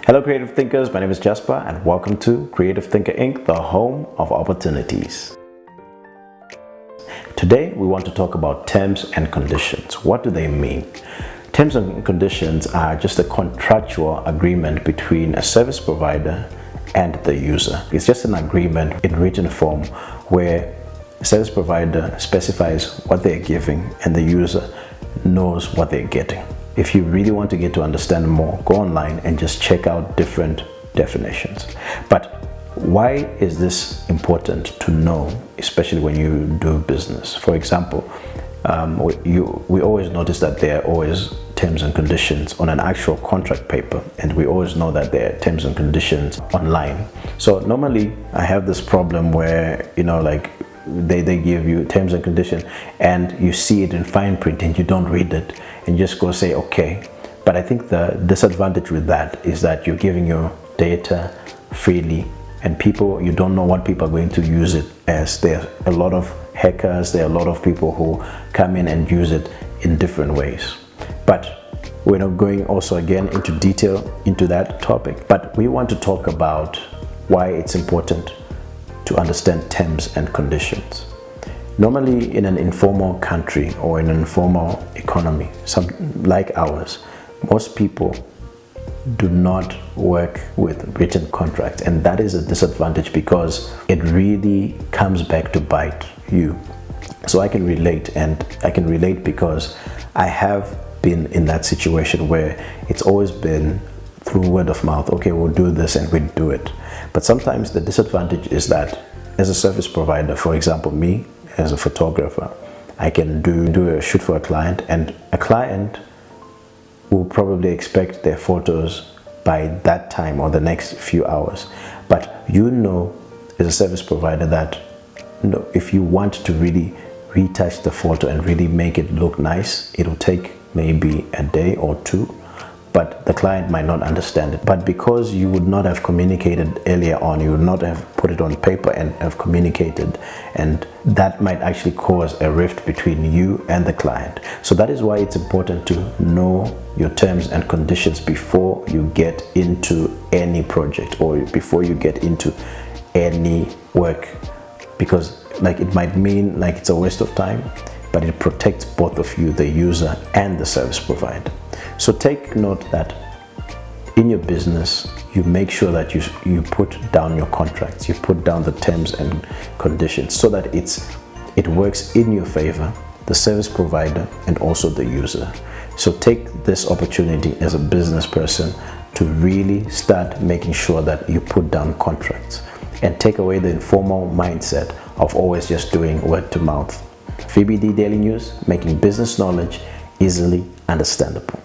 Hello creative thinkers, my name is Jasper and welcome to Creative Thinker Inc., the home of opportunities. Today we want to talk about terms and conditions. What do they mean? Terms and conditions are just a contractual agreement between a service provider and the user. It's just an agreement in written form where a service provider specifies what they're giving and the user knows what they're getting. If you really want to get to understand more, go online and just check out different definitions. But why is this important to know, especially when you do business? For example, we always notice that there are always terms and conditions on an actual contract paper, and we always know that there are terms and conditions online. So normally I have this problem where, they give you terms and conditions and you see it in fine print and you don't read it and just go say okay. But I think the disadvantage with that is that you're giving your data freely and you don't know what people are going to use it as. There are a lot of hackers, there are a lot of people who come in and use it in different ways. But we're not going also again into detail into that topic, but we want to talk about why it's important to understand terms and conditions. Normally in an informal country or in an informal economy, like ours, most people do not work with written contracts, and that is a disadvantage because it really comes back to bite you. So I can relate, and I can relate because I have been in that situation where it's always been through word of mouth. Okay, we'll do this, and we do it. But sometimes the disadvantage is that as a service provider, for example, me as a photographer, I can do a shoot for a client, and a client will probably expect their photos by that time or the next few hours. But as a service provider, that if you want to really retouch the photo and really make it look nice, it'll take maybe a day or two, but the client might not understand it. But because you would not have communicated earlier on, you would not have put it on paper and have communicated, and that might actually cause a rift between you and the client. So that is why it's important to know your terms and conditions before you get into any project or before you get into any work, because it might mean it's a waste of time, but it protects both of you, the user and the service provider. So take note that in your business, you make sure that you put down your contracts, you put down the terms and conditions so that it works in your favor, the service provider and also the user. So take this opportunity as a business person to really start making sure that you put down contracts and take away the informal mindset of always just doing word to mouth. VBD Daily News, making business knowledge easily understandable.